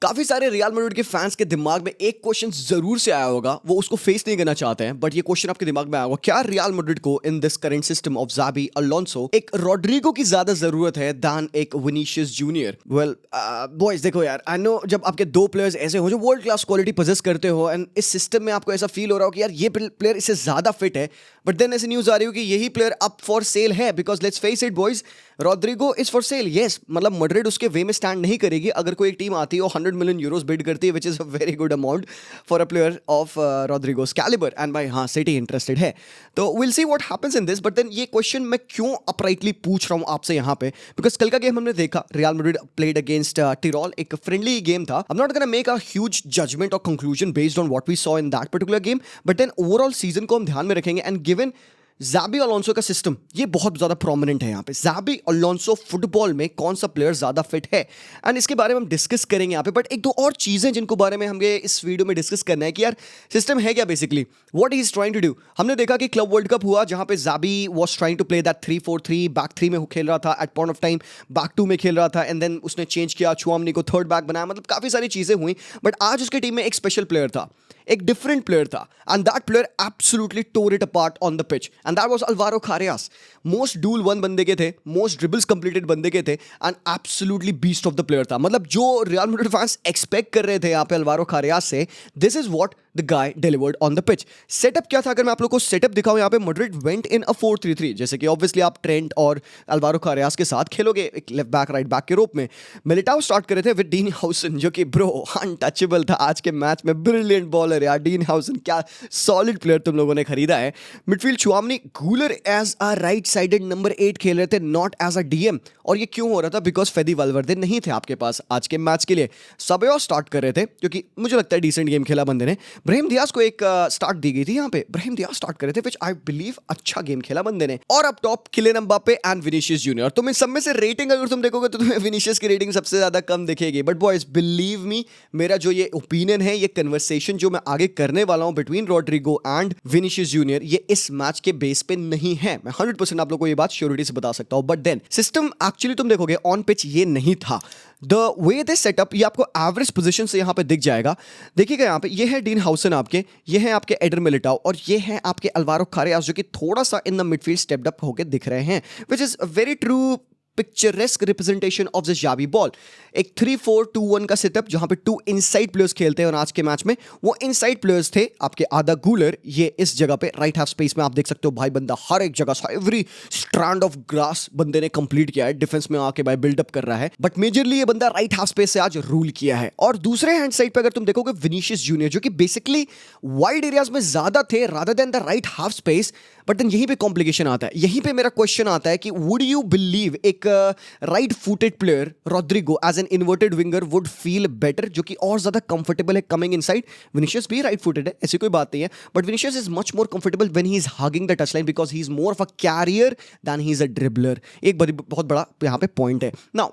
काफी सारे real Madrid के फैंस के दिमाग में एक क्वेश्चन जरूर से आया होगा, वो उसको फेस नहीं करना चाहते हैं, बट ये क्वेश्चन आपके दिमाग में आया होगा, क्या रियल मैड्रिड को in this current system of Xabi Alonso एक रॉड्रिगो की ज्यादा जरूरत है दैन एक विनीशियस जूनियर? वेल बॉयज देखो यार, आई नो जब आपके दो प्लेयर्स ऐसे हो जो वर्ल्ड क्लास क्वालिटी पोजेस करते हो एंड इस सिस्टम में आपको ऐसा फील हो रहा हो कि यार ये प्लेयर इससे ज्यादा फिट है, बट देन ऐसी न्यूज आ रही हो कि यही प्लेयर अप फॉर सेल है, because let's face it boys, Rodrigo is for sale. Yes, मतलब मैड्रिड उसके वे में स्टैंड नहीं करेगी अगर कोई एक टीम आती है और 100 मिलियन यूरोस बिड करती है, which is a very good amount for a player of Rodrygo's calibre. And भाई हाँ, सिटी इंटरेस्टेड है, तो will see what happens in this. But then ये क्वेश्चन मैं क्यों अपराइटली पूछ रहा हूं आपसे यहाँ पे, बिकॉज कल का गेम हमने देखा, Real Madrid played against Tirol, एक फ्रेंडली गेम था। I am not gonna make a huge judgement और conclusion based on what we saw in that particular game, but then overall season को हम ध्यान में रखेंगे एंड गिवन ज़ाबी अलोंसो का system ये बहुत ज़्यादा प्रोमिनेंट है यहाँ पे। ज़ाबी अलोंसो फुटबॉल में कौन सा प्लेयर ज़्यादा फिट है एंड इसके बारे में हम डिस्कस करेंगे यहाँ पे। बट एक दो और चीज़ें जिनको बारे में हमें इस वीडियो में डिस्कस करना है कि यार सिस्टम है क्या basically, what he is trying to do. हमने देखा कि क्लब वर्ल्ड कप हुआ जहाँ पे Xabi was trying to play that 3-4-3 back three में खेल रहा था, at point of time back two में खेल रहा था, एंड देन उसने चेंज किया, चुआमनी को थर्ड बैक बनाया, मतलब काफ़ी सारी चीज़ें हुई। बट आज उसकी टीम में एक स्पेशल प्लेयर था, एक डिफरेंट प्लेयर था, and that player absolutely tore it apart on the pitch, and that was Alvaro Carreras. Most duel won बंदे के थे, मोस्ट ड्रिबल्स कंप्लीटेड बंदे के थे, and absolutely beast of the player था। मतलब जो रियल मैड्रिड फैंस एक्सपेक्ट कर रहे थे यहाँ पे अल्वारो खारेयास से, this is what the guy delivered on the pitch. Setup क्या था, अगर मैं आप लोग को सेटअप दिखाऊं, यहाँ पे मैड्रिड वेंट इन अ 4-3-3, जैसे कि ऑब्वियसली आप ट्रेंट और अल्वारो खारेयास के साथ खेलोगे एक लेफ्ट बैक राइट बैक के रूप में। मिलिटाओ स्टार्ट करे थे विद डीन हाउसन, जो कि ब्रो अनटचेबल था आज के मैच में, ब्रिलियंट बॉलर यार डीन हाउसन, क्या सॉलिड प्लेयर तुम लोगों ने खरीदा है। Midfield Tchouameni, Güler as a right sided number 8 खेल रहे थे, नॉट एज अ डीएम। और ये क्यों हो रहा था, बिकॉज फेदी वाल्वर्दे नहीं थे आपके पास आज के मैच के लिए। सबेओस स्टार्ट कर रहे थे क्योंकि मुझे लगता है डिसेंट गेम खेला बंदे ने। ब्राहिम दियाज को एक स्टार्ट दी गई थी यहाँ पे, ब्राहिम दियाज स्टार्ट कर रहे थे, विच आई बिलीव अच्छा गेम खेला बंदे ने। और अब top Kylian Mbappe and Vinicius junior. तुम इन सब में से रेटिंग अगर तुम देखोगे तो तुम्हें विनीशियस की रेटिंग सबसे ज्यादा कम दिखेगी। बट बॉयज बिलीव मी, मेरा जो ये ओपिनियन है, ये कन्वर्सेशन जो मैं आगे करने वाला हूं between Rodrigo and Vinicius junior, ये इस मैच के बेस पे नहीं है। मैं 100% आप लोगों को ये बात श्योरिटी से बता सकता हूं। बट देन सिस्टम एक्चुअली तुम देखोगे ऑन पिच ये नहीं था। द वे दे सेटअप, ये आपको एवरेज पोजीशन से यहाँ पे दिख जाएगा। देखिएगा यहाँ पे ये है डीन हाउसन आपके, ये है आपके एडर मिलिटाओ, और ये है आपके अल्वारो खारेयास, जो कि थोड़ा सा in the midfield stepped up होके दिख रहे हैं, which is very true picturesque representation of this Xabi ball. एक 3-4-2-1 का सेटअप जहां पे 2 इनसाइड प्लेयर्स खेलते हैं, और आज के मैच में वो इनसाइड प्लेयर्स थे आपके आधा गूलर, ये इस जगह पे राइट हाफ स्पेस में आप देख सकते हो भाई, बंदा हर एक जगह एवरी स्ट्रैंड ऑफ ग्रास बंदे ने कंप्लीट किया है, डिफेंस में आके भाई बिल्डअप कर रहा है। बट मेजरली ये बंदा राइट हाफ स्पेस से आज रूल किया है। और दूसरे हैंड साइड पे अगर तुम देखोगे विनीशियस जूनियर, जो कि बेसिकली वाइड एरियाज में ज्यादा थे rather than the right half space. But then यहीं पे कॉम्प्लिकेशन आता है, यहीं पे मेरा क्वेश्चन आता है कि वुड यू बिलीव एक right footed player Rodrigo as an inverted winger would feel better, जो कि और ज्यादा कंफर्टेबल है कमिंग इनसाइड। विनीशियस भी राइट फुटेड है, ऐसी कोई बात नहीं है, but Vinicius is much more comfortable when he is hugging the touch line, because he is more of a carrier than he is a dribbler. एक बहुत बड़ा यहाँ पे पॉइंट है। नाउ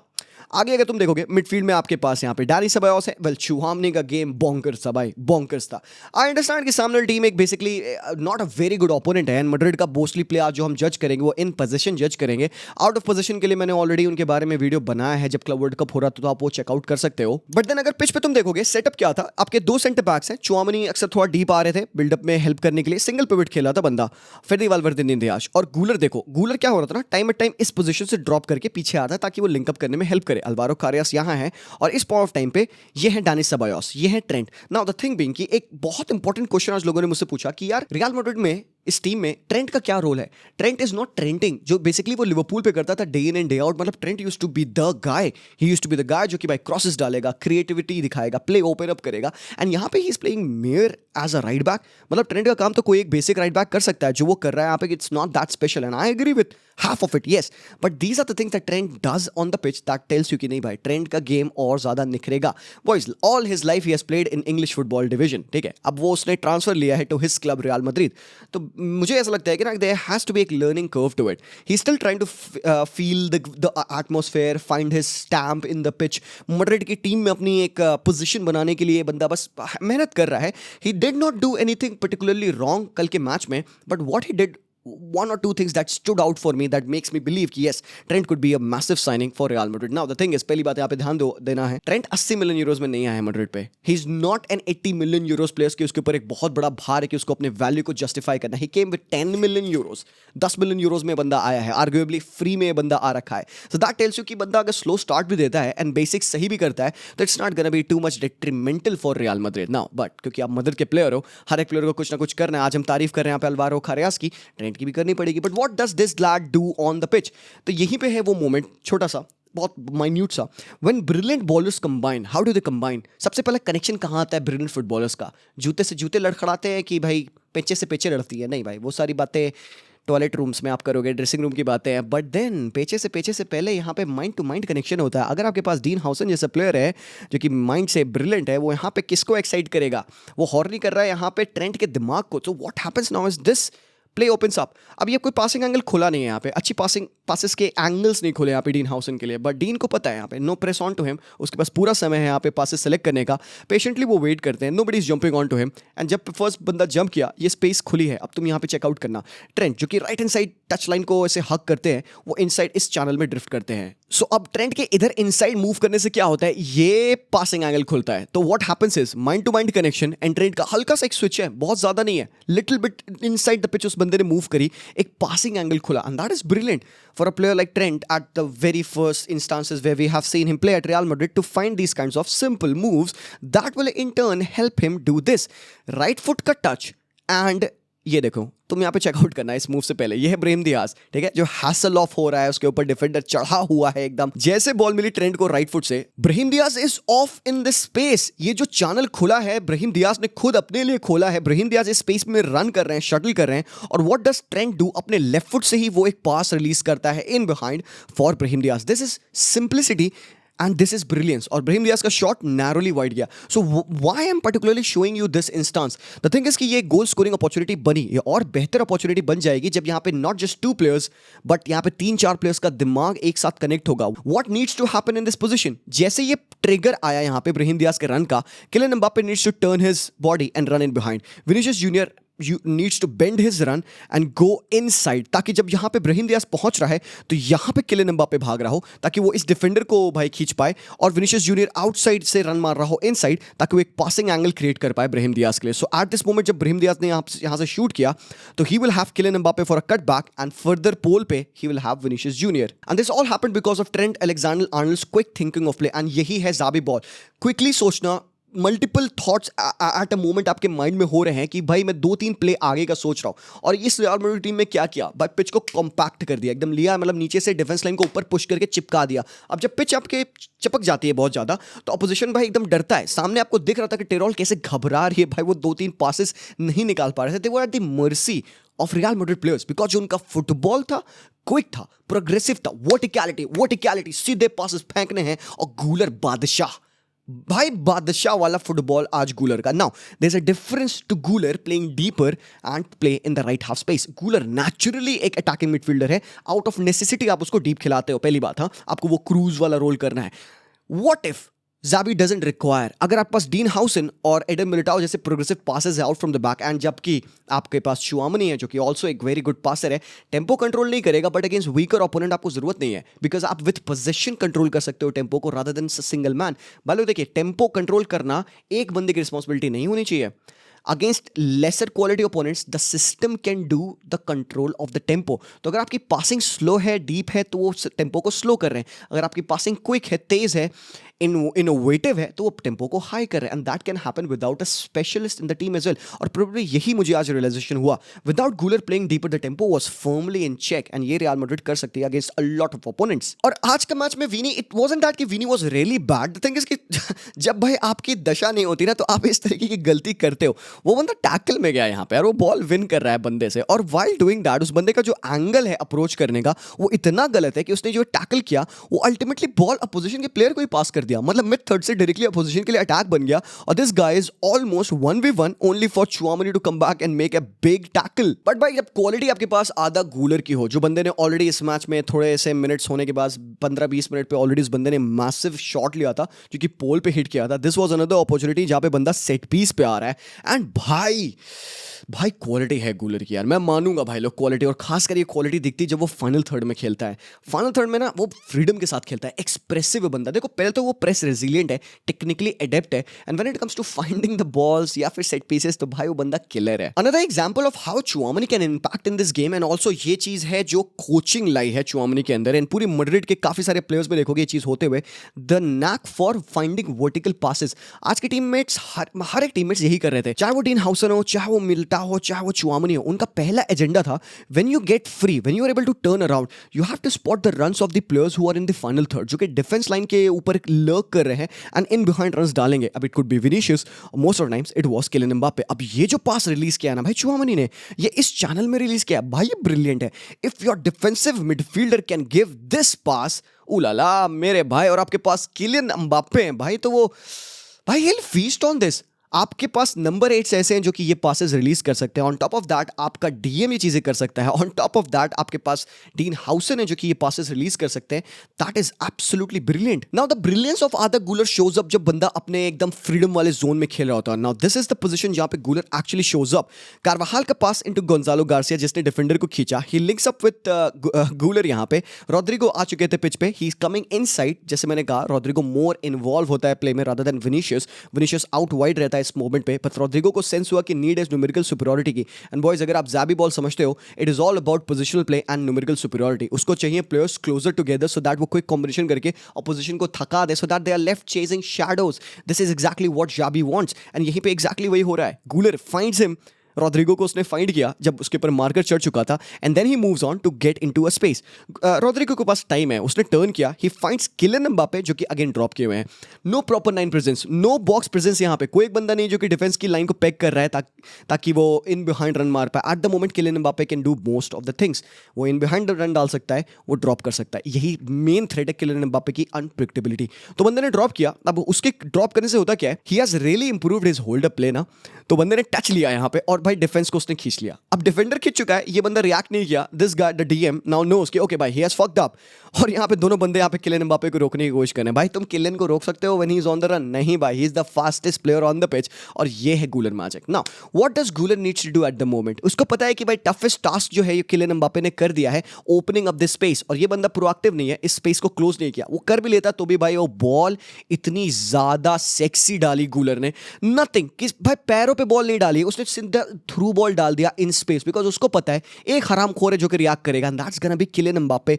आगे अगर तुम देखोगे मिडफील्ड में आपके पास यहाँ पे डैनी सेबायोस है। वेल चुआमनी का गेम बॉन्कर्स था भाई, बॉन्कर्स था। आई अंडरस्टैंड कि सामने टीम एक basically not a very good opponent है, एंड मैड्रिड का मोस्टली प्ले आज जो हम जज करेंगे वो इन पोजीशन जज करेंगे। आउट ऑफ पोजीशन के लिए मैंने ऑलरेडी उनके बारे में वीडियो बनाया है, जब क्लब वर्ल्ड कप हो रहा था, तो आप वो चेकआउट कर सकते हो। बट देन अगर पिच पे तुम देखोगे सेटअप क्या था, आपके 2 सेंटर बैक्स हैं, चुआमनी अक्सर थोड़ा डीप आ रहे थे बिल्डअप में हेल्प करने के लिए, सिंगल पिवट खेला था बंदा फेदी वाल्वर्दे दियाज। और गूलर देखो, गूलर क्या हो रहा था ना, टाइम एट टाइम इस पोजीशन से ड्रॉप करके पीछे आता ताकि वो लिंकअप करने में हेल्प करे। अल्वारो खारेयास यहाँ है, और इस पॉइंट ऑफ टाइम पे ये है डैनी सेबायोस, ये है Trent. Now the thing being कि एक बहुत इंपॉर्टेंट क्वेश्चन आज लोगों ने मुझसे पूछा कि यार रियल मैड्रिड में इस टीम में ट्रेंट का क्या रोल है। ट्रेंट इज नॉट ट्रेंटिंग, जो बेसिकली वो लिवरपूल पे करता था day in and day out. मतलब Trent used to be the guy, he used to be the guy जो कि भाई क्रॉसेस डालेगा, क्रिएटिविटी दिखाएगा, प्ले ओपन अप करेगा, एंड यहाँ पे ही इज प्लेइंग मेयर एज अ राइट बैक। मतलब ट्रेंट का काम तो कोई एक बेसिक राइट बैक कर सकता है, जो वो कर रहा है यहाँ पे, it's not that special, and I agree with half of it, yes, but these are the things that Trent does on the pitch that tells you कि नहीं भाई ट्रेंट का गेम और ज्यादा निखरेगा। Boys, all his life he has played in English football division, ठीक है, अब वो उसने ट्रांसफर लिया है to his club real Madrid, तो मुझे ऐसा लगता है कि ना there has to be एक learning curve to it. He's still trying to feel the atmosphere, find his stamp in the pitch. Madrid की टीम में अपनी एक पोजीशन बनाने के लिए बंदा बस मेहनत कर रहा है। He did not do anything particularly wrong कल के मैच में, but what he did one or two things that stood out for me that makes me believe कि yes, Trent could be a massive signing for Real Madrid. Now the thing is, पहली बात यहाँ पे ध्यान देना है, Trent 80 million euros में नहीं आया है मैड्रिड पे. He is not an 80 million euros player कि उसके ऊपर एक बहुत बड़ा भार है कि उसको अपने वैल्यू को जस्टिफाई करना है. He came with 10 million euros. 10 million euros में बंदा आया है, आर्ग्यूएबली फ्री में बंदा आ रखा है. So that tells you कि बंदा अगर स्लो स्टार्ट भी देता है एंड बेसिक्स सही भी करता है तो it's not gonna be too much detrimental for real Madrid. Now but क्योंकि आप मैड्रिड के प्लेयर हो, हर एक प्लेयर को कुछ ना कुछ करना है. आज हम तारीफ कर रहे हैं यहाँ पे अल्वारो कारेरास की, ट्रेंट की भी करनी पड़ेगी. But what does this lad do on the pitch? तो यहीं पे है वो मोमेंट, छोटा सा, बहुत माइन्यूट सा. When brilliant bowlers combine, how do they combine? सबसे पहले कनेक्शन कहाँ आता है ब्रिलियंट फुटबॉलर्स का? जूते से जूते लड़खड़ाते हैं कि भाई पेचे से पेचे लड़ती है? नहीं भाई, वो सारी बातें टॉयलेट रूम्स में आप करोगे, ड्रेसिंग रूम की बातें हैं. बट देन पेचे से पहले यहाँ पे माइंड टू माइंड कनेक्शन होता है. अगर आपके पास डीन हाउसन जैसा प्लेयर है जो कि माइंड से ब्रिलियंट है, वो यहाँ पे किसको एक्साइट करेगा? वो हॉर्नी कर रहा है यहाँ पे ट्रेंट के दिमाग को. तो what happens now is this play opens up. अब ये कोई पासिंग एंगल खुला नहीं है यहाँ पे, अच्छी पासेस के एंगल्स नहीं खुले यहाँ पे डीन हाउसन के लिए. बट डीन को पता है यहाँ पे no press on to him, उसके पास पूरा समय है यहाँ पे पासेस सेलेक्ट करने का. पेशेंटली वो वेट करते हैं, nobody is jumping on to him. And जब फर्स्ट बंदा जंप किया, ये स्पेस खुली है, अब तुम यहाँ पे चेकआउट करना. ट्रेंट जो कि right hand side touch line को ऐसे हक करते हैं, वो इनसाइड इस चैनल में ड्रिफ्ट करते हैं. सो अब ट्रेंट के इधर इनसाइड मूव करने से क्या होता है, ये पासिंग एंगल खुलता है. तो what happens is mind to mind connection and Trent का हल्का सा एक स्विच है, बहुत ज्यादा नहीं है, little bit inside the pitch उस बंदे ने मूव करी, एक पासिंग एंगल खुला. And that is brilliant for a player like Trent at the very first instances where we have seen him play at Real Madrid to find these kinds of simple moves that will in turn help him do this. Right foot का touch and ये देखो, तुम यहाँ पे checkout करना है इस move से पहले. ये है ब्रेहिम दियाज, ठीक है, जो हैसल ऑफ हो रहा है, उसके ऊपर डिफेंडर चढ़ा हुआ है एकदम. जैसे बॉल मिली ट्रेंट को राइट फुट से, Brahim Diaz is off in this space. ये जो चैनल खुला है ब्रेहिम दियाज ने खुद अपने लिए खोला है. ब्रेहिम दियाज इस स्पेस में रन कर रहे हैं, शटल कर रहे हैं. और व्हाट डज ट्रेंट डू? अपने लेफ्ट फुट से ही वो एक पास रिलीज करता है in behind for Brahim Diaz. This is simplicity and this is brilliance. और ब्रेहिम दियाज का शॉट नैरोली वाइड गया. So why I am particularly showing you this instance? The thing is कि ये goal scoring opportunity बनी, ये और बेहतर opportunity बन जाएगी जब यहाँ पे not just 2 players but यहाँ पे 3-4 प्लेयर्स का दिमाग एक साथ कनेक्ट होगा. What needs to happen in this position? जैसे ये ट्रिगर आया यहाँ पे ब्रेहिम दियाज के रन का, Kylian Mbappe needs to turn his body and run in behind. Vinicius Junior needs to bend his run and go inside, ताकि जब यहाँ पे ब्रेहिम दियाज पहुंच रहा है तो यहाँ पे किलियन एम्बाप्पे भाग रहा हो ताकि वो इस डिफेंडर को भाई खींच पाए, और विनिशियस जूनियर आउटसाइड से रन मार रहा हो इनसाइड ताकि वो एक पासिंग एंगल क्रिएट कर पाए ब्रेहिम दियाज के लिए. सो एट दिस मोमेंट जब ब्रेहिम दियाज ने यहाँ से शूट किया तो he will have Kylian Mbappe for a cut back and further pole पे he will have Vinicius Junior. And this all happened because of Trent Alexander-Arnold's quick thinking of play. And यही है Xabi ball, quickly सोचना. Multiple thoughts at a moment आपके mind में हो रहे हैं कि भाई मैं 2-3 प्ले आगे का सोच रहा हूं. और इस रियल मैड्रिड टीम में क्या किया, भाई पिच को कॉम्पैक्ट कर दिया, एकदम लिया, मतलब नीचे से डिफेंस लाइन को ऊपर पुश करके चिपका दिया. अब जब पिच आपके चिपक जाती है बहुत ज्यादा तो अपोजिशन भाई एकदम डरता है. सामने आपको दिख रहा था कि टेरोल कैसे घबरा रही है भाई, वो 2-3 पासेस नहीं निकाल पा रहे थे. They were at the mercy of Real Madrid players because जो उनका फुटबॉल था क्विक था, प्रोग्रेसिव था, वर्टिकैलिटी, सीधे पासेस फेंकने हैं. और गूलर बादशाह, भाई बादशाह वाला फुटबॉल आज गूलर का. Now there is a difference to Güler playing deeper and play in the right half space. Güler naturally एक अटैकिंग मिडफील्डर है, आउट ऑफ नेसेसिटी आप उसको डीप खिलाते हो. पहली बात, हाँ, आपको वो क्रूज वाला रोल करना है. What if Xavi doesn't require, अगर आपके पास डीन हाउसन और एडम मिलिटाओ जैसे प्रोग्रेसिव पासेस है out from the back, and जबकि आपके पास चुआमनी है जो कि ऑल्सो एक वेरी गुड पासर है, टेम्पो कंट्रोल नहीं करेगा बट अगेंस्ट वीकर ओपोनेंट आपको जरूरत नहीं है बिकॉज आप विथ पोजेशन कंट्रोल कर सकते हो टेम्पो को रादर देन सिंगल मैन. भाई देखिए, टेम्पो कंट्रोल करना एक बंदे की रिस्पॉन्सिबिलिटी नहीं होनी चाहिए. Against lesser quality opponents the system can do the control of the tempo. तो अगर आपकी पासिंग स्लो है, डीप है, तो वो टेम्पो को स्लो कर रहे हैं. अगर आपकी पासिंग क्विक है, तेज है, इनोवेटिव है, तो वो टेम्पो को हाई कर रहे हैं. And that can happen without a specialist in the team as well. और प्रोबेबली यही मुझे आज रियलाइजेशन हुआ. Without Güler playing deeper the tempo was firmly in check, and ये रियल मैड्रिड कर सकती है against a lot of opponents. और आज का मैच में विनी, इट वाजंट दैट कि Vini was really bad. The thing is कि जब भाई आपकी दशा नहीं होती ना तो आप इस तरीके की गलती करते हो. वो बंदा टैकल में गया यहाँ पे और वो बॉल विन कर रहा है बंदे से, और वाइल डूइंग दैट उस बंदे का जो एंगल है अप्रोच करने का वो इतना गलत है कि उसने जो टैकल किया वो अल्टीमेटली बॉल अपोजिशन के प्लेयर को ही पास कर दिया, मतलब मिड थर्ड से डायरेक्टली अपोजिशन के लिए अटैक बन गया और this guy is almost 1v1 only for Tchouameni to come back and make a big tackle. But भाई जब क्वालिटी आपके पास आधा गूलर की हो, जो बंदे ने ऑलरेडी इस मैच में थोड़े से मिनट्स होने के बाद 15-20 मिनट पे ऑलरेडी इस बंदे ने मैसिव शॉट लिया था जो कि पोल पे हिट किया था, दिस वाज अनदर अपॉर्चुनिटी जहां पे बंदा सेट पीस पे आ रहा है एंड भाई क्वालिटी है गूलर की यार, मैं मानूंगा भाई लोग क्वालिटी, और खासकर ये क्वालिटी दिखती है जब वो फाइनल थर्ड में खेलता है। फाइनल थर्ड में ना वो फ्रीडम के साथ खेलता है, एक्सप्रेसिव है बंदा। देखो पहले तो वो प्रेस रेजिलिएंट है, टेक्निकली एडेप्ट है, and when it comes to finding the balls या फिर सेट पीसेस तो भाई वो बंदा किलर है। Another example of how चुआमनी can impact in this game, and also ये चीज है जो कोचिंग लाई है चुआमनी के अंदर, एंड पूरी मैड्रिड के काफी सारे प्लेयर्स में देखोगे ये चीज होते हुए, the knack for finding vertical passes. आज के टीममेट्स हर एक टीममेट्स यही कर रहे थे, चाहे वो डीन हाउसन हो, चाहे वो मिल्टा हो, चाहे वो चुआमनी हो, उनका पहला एजेंडा था when you get free, when you are able to turn around, you have to spot the runs of the players who are in the final third, जो कि डिफेंस लाइन के ऊपर लर्क कर रहे हैं एंड इन बिहाइंड रन्स डालेंगे। अब it could be Vinicius, most of times it was Kylian Mbappe. अब ये जो पास रिलीज किया ना भाई चुआमनी ने, ये इस चैनल में रिलीज किया भाई, ये ब्रिलियंट है। If your defensive midfielder can give this pass, उलाला मेरे भाई, और आपके पास किलियन एम्बापे हैं भाई, तो वो भाई he'll feast on this। आपके पास नंबर 8 ऐसे हैं जो कि ये पासेस रिलीज कर सकते हैं। ऑन टॉप ऑफ दैट आपका डीएम ये चीजें कर सकता है। ऑन टॉप ऑफ दैट आपके पास डीन हाउसन है जो कि ये पासेस रिलीज कर सकते हैं। That is absolutely brilliant. Now the brilliance of आर्दा Gular shows up जब बंदा अपने एकदम फ्रीडम वाले जोन में खेल रहा होता है। Now this is the position जहां पे गूलर एक्चुअली शोज अप। कार्वाहाल का पास इनटू गोंजालो गार्सिया जिसने डिफेंडर को खींचा, ही लिंक्स अप विद गूलर। यहां पे रोड्रिगो आ चुके थे पिच पे, ही इज कमिंग इनसाइड। जैसे मैंने कहा रोड्रिगो मोर इन्वॉल्व होता है प्ले में rather than Vinicius out wide रहता है इस मोमेंट पे, पर रोड्रिगो को सेंस हुआ कि नीड इज न्यूमेरिकल सुपीरियरिटी की। एंड बॉयज अगर आप ज़ाबी बॉल समझते हो, it is all about positional play and numerical superiority. उसको चाहिए players closer together so that वो क्विक कॉम्बिनेशन करके अपोजिशन को थका दे, so that they are left chasing shadows. This is exactly what Xabi wants, and यहीं पे exactly वही हो रहा है। गूलर फाइंड्स हिम, रोड्रिगो को उसने फाइंड किया जब उसके ऊपर मार्कर चढ़ चुका था, and then he moves on to get into a space. Rodrigo के पास टाइम है, उसने टर्न किया, ही फाइंड्स किलियन एम्बापे जो कि अगेन ड्रॉप किए हुए हैं। No proper line presence, no box presence. यहाँ पे कोई एक बंदा नहीं जो कि डिफेंस की लाइन को पैक कर रहा है ताकि वो इन बिहाइंड रन मार पाए। At the moment Kylian Mbappe can do most of the things. वो इन बिहाइंड रन डाल सकता है, वो ड्रॉप कर सकता है। यही मेन थ्रेट है किलियन एम्बापे की, अनप्रिडिक्टेबिलिटी। तो बंदे ने ड्रॉप किया, अब उसके ड्रॉप करने से होता क्या है, he has really improved his hold up play ना। तो बंदे ने टच लिया यहाँ पे और भाई डिफेंस को उसने खींच लिया। अब डिफेंडर खींच चुका है, ये बंदा रिएक्ट नहीं किया। This guy the DM now knows कि ओके भाई ही हैज फक्ड अप, और यहाँ पे दोनों बंदे यहाँ पे किलियन एम्बापे को रोकने की कोशिश कर रहे हैं। भाई तुम किलियन को रोक सकते हो when he is on the run? नहीं भाई, he is the fastest player on the pitch, और ये है Guler magic. Now what does Guler needs to do at the moment? उसको पता है कि भाई टफेस्ट टास्क जो है ये किलियन एम्बापे ने कर दिया है, ओपनिंग अप दिस स्पेस, और ये बंदा प्रोएक्टिव नहीं है, इस स्पेस को क्लोज नहीं किया। वो कर भी लेता तो भी भाई वो बॉल इतनी ज्यादा सेक्सी डाली गूलर ने, नथिंग किस भाई पैरों पे बॉल नहीं डाली, उसने सीधा थ्रू बॉल डाल दिया इन स्पेस, बिकॉज उसको पता है एक हरामखोर है जो कि रिएक्ट करेगा, and that's gonna be Kylian Mbappe.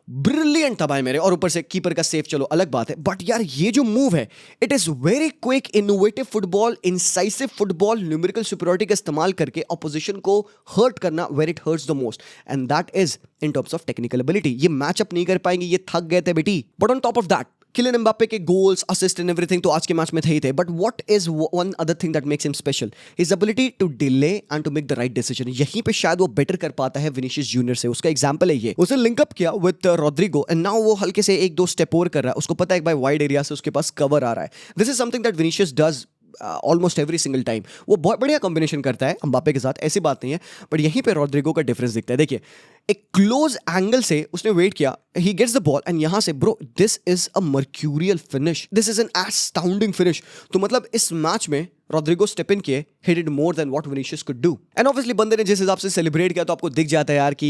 Brilliant था भाई मेरे, और ऊपर से कीपर का सेव चलो अलग बात है, बट यार ये जो मूव है it is very quick, innovative football, incisive football, numerical superiority का इस्तेमाल करके ऑपोजिशन को हर्ट करना where it hurts the most, and that is in terms of technical ability. ये मैचअप नहीं कर पाएंगे, ये थक गए थे बेटी। But on top of that Kylian Mbappe के गोल्स, असिस्ट एंड एवरीथिंग तो आज के मैच में थे ही थे, but what is one other thing that makes him special? His ability to delay and to make the right decision. यहीं पे शायद वो बेटर कर पाता है विनीशियस जूनियर से। उसका एग्जांपल है ये, उसने लिंक अप किया विद रोड्रिगो एंड नाउ वो हल्के से एक दो स्टेप और कर रहा है। उसको पता है कि भाई वाइड एरिया से उसके पास कवर आ रहा है। This is something that Vinicius does almost every single time. वो बहुत बढ़िया कॉम्बिनेशन करता है एम्बापे के साथ, ऐसी बात नहीं है, बट यहीं पे रोड्रिगो का डिफरेंस दिखता है। देखिए एक क्लोज एंगल से उसने वेट किया, he gets the ball and यहां से bro this is a mercurial finish, this is an astounding finish. तो मतलब इस मैच में रोड्रिगो स्टेप इन किए, he did more than what Vinicius could do. And obviously बंदे ने जिस हिसाब से सेलिब्रेट किया तो आपको दिख जाता है यार कि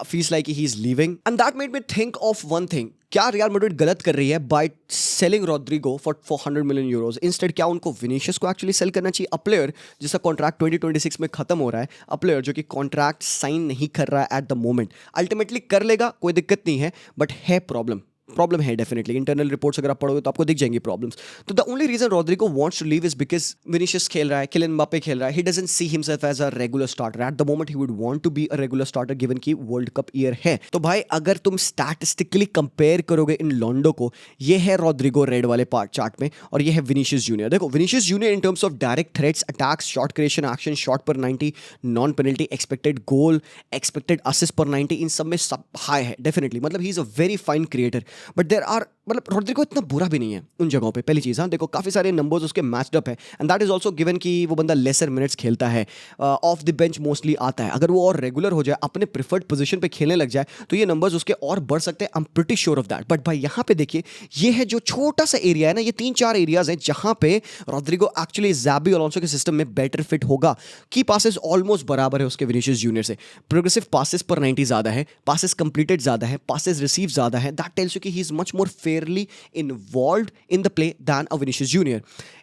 feels like he is leaving. And that made me think of one thing. क्या रियल मैड्रिड गलत कर रही है by selling Rodrigo for 400 million euros? Instead क्या उनको विनीशियस को एक्चुअली सेल करना चाहिए? अ प्लेयर जिसका कॉन्ट्रैक्ट 2026 में खत्म हो रहा है, अ प्लेयर जो कि कॉन्ट्रैक्ट साइन नहीं कर रहा है एट द मोमेंट, अल्टीमेटली कर लेगा कोई दिक्कत नहीं है, बट है प्रॉब्लम है डेफिनेटली। इंटरनल रिपोर्ट्स अगर आप पढ़ोगे तो आपको दिख जाएंगी प्रॉब्लम्स। तो the only reason Rodrigo wants to leave is because Vinicius खेल रहा है, किलियन एम्बापे खेल रहा है, he doesn't see himself as a regular starter. At the moment he would want to be a regular starter given कि world cup year है। तो भाई अगर तुम स्टैटिस्टिकली कंपेयर करोगे इन लॉन्डो को, ये है रोड्रिगो रेड वाले पार्ट चार्ट में, और ये है विनीशियस जूनियर। देखो Vinicius junior in terms of direct threats, attacks, shot creation, action, shot पर 90, नॉन पेनल्टी, एक्सपेक्टेड गोल, एक्सपेक्टेड असिस्ट पर 90, इन सब में सब हाई है डेफिनेटली। मतलब he is a very fine creator. But there are मतलब रॉड्रिगो इतना बुरा भी नहीं है उन जगहों पे। पहली चीज़, हाँ देखो काफ़ी सारे नंबर्स उसके मैच्ड अप है and that is also given कि वो बंदा लेसर मिनट्स खेलता है, ऑफ द बेंच मोस्टली आता है। अगर वो और रेगुलर हो जाए, अपने प्रिफर्ड पोजीशन पे खेलने लग जाए, तो ये नंबर्स उसके और बढ़ सकते हैं। आई am pretty sure of that. But भाई यहाँ पे देखिए, ये है जो छोटा सा एरिया है ना, ये 3-4 एरियाज हैं जहाँ पे रॉड्रिगो एक्चुअली ज़ाबी अलोंसो के सिस्टम में बेटर फिट होगा। की पासेस ऑलमोस्ट बराबर है उसके विनीशियस जूनियर से, प्रोग्रेसिव पासेस पर 90 ज़्यादा है, पासेस कंप्लीटेड ज़्यादा है, पासेस रिसीव ज़्यादा है। दैट टेल्स यू कि he is much more Fairlie involved in the play then a Vinicius junior.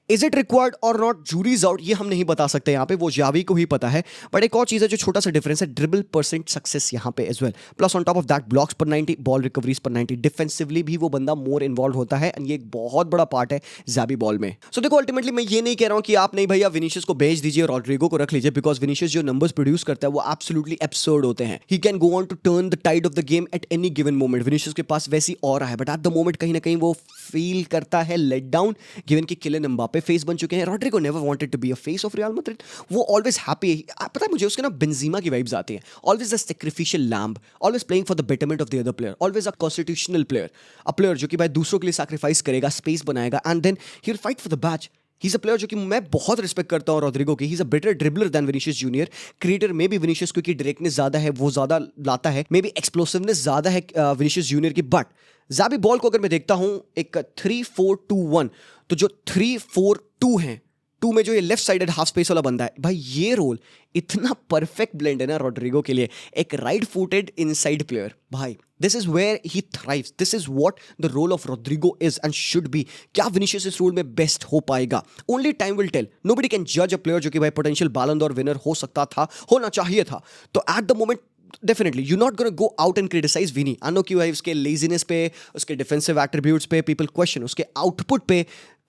Is it required और नॉट, जूरीज आउट, ये हम नहीं बता सकते यहाँ पे, वो जावी को ही पता है। बट एक और चीज़ है जो छोटा सा डिफरेंस है, ड्रिबल परसेंट सक्सेस यहाँ पे as well, plus on top of that blocks पर 90, बॉल रिकवरीज पर 90, डिफेंसिवली भी वो बंदा मोर इन्वॉल्व होता है एंड ये एक बहुत बड़ा पार्ट है ज़ाबी बॉल में। सो देखो अल्टीमेटली मैं ये नहीं कह रहा हूँ कि आप नहीं भैया विनीशियस को बेच दीजिए, रॉड्रिगो को रख लीजिए, बिकॉज विनीशियस जो नंबर्स प्रोड्यूस करता है वो एब्सोल्युटली एब्सर्ड होते हैं। He can go on to turn the tide of the game at any given moment. Vinicius के पास वैसी और है, बट एट द मोमेंट कहीं ना कहीं वो फील करता है लेट डाउन, गिवन कि किलियन एम्बापे फेस बन चुके हैं। Rodrigo never wanted to be a face of Real Madrid. वो ऑलवेज हैप्पी है। पता है मुझे उसके ना बेंजीमा की वाइब्स आती हैं। Always a sacrificial lamb, always playing for the betterment of the other player, always a constitutional player, a player जो कि भाई दूसरों के लिए सैक्रिफाइस करेगा, स्पेस बनाएगा and then he will fight for the badge. He is a player जो कि मैं बहुत रिस्पेक्ट करता हूँ रॉड्रिगो की। He is a better dribbler than Vinicius junior. Creator में भी विनीशियस क्योंकि डायरेक्टनेस ज्यादा है, वो ज्यादा लाता है, मे बी एक्सप्लोसिवनेस ज्यादा है विनीशियस जूनियर की। बट ज़ाबी बॉल को अगर मैं देखता हूं एक 3-4-2-1, तो जो 3-4-2 है, 2 में जो ये लेफ्ट साइडेड हाफ स्पेस वाला बंदा है, भाई ये रोल इतना परफेक्ट ब्लेंड है ना रॉड्रिगो के लिए, एक राइट फुटेड इनसाइड प्लेयर। भाई this is where he thrives, this is what the role of Rodrigo is and should be. क्या विनीशियस इस रोल में बेस्ट हो पाएगा, only time will tell. Nobody can जज अ प्लेयर जो कि भाई पोटेंशियल बैलन डॉर विनर हो सकता था, होना चाहिए था। तो at the moment definitely you not gonna go out and criticise Vini. I know कि भाई उसके लेजीनेस पे, उसके डिफेंसिव एट्रीब्यूट्स पे पीपल क्वेश्चन, उसके आउटपुट पे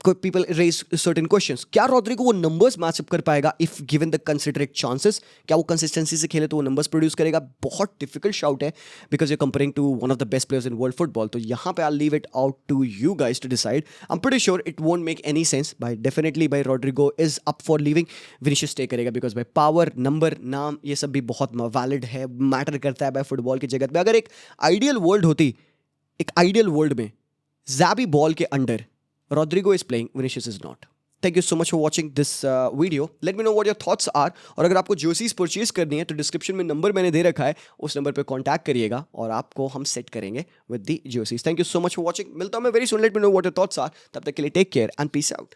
पीपल रेज सर्टेन क्वेश्चंस। क्या रॉड्रिगो वो नंबर्स मैचअप कर पाएगा if given the considerate chances? क्या वो कंसिस्टेंसी से खेले तो वो नंबर्स प्रोड्यूस करेगा? बहुत डिफिकल्ट शाउट है, because you comparing to one of the best players in world football. तो यहाँ पे I leave it out to you guys to decide. I am pretty sure it won't make any sense. भाई definitely भाई Rodrigo is up for leaving, Vinicius stay करेगा, because भाई power, number, नाम, ये सब भी बहुत वैलिड है, मैटर करता है भाई फुटबॉल की जगत में। अगर एक आइडियल वर्ल्ड होती, एक आइडियल वर्ल्ड में ज़ाबी बॉल के under Rodrigo is playing, Vinicius is not. Thank you so much for watching this video. Let me know what your thoughts are. और अगर आपको जर्सीज परचेज करनी है तो डिस्क्रिप्शन में नंबर मैंने दे रखा है, उस नंबर पे कांटेक्ट करिएगा और आपको हम सेट करेंगे with the jerseys. Thank you so much for watching. मिलता हूं मैं very soon. Let me know what your thoughts are. तब तक के लिए take care and peace out.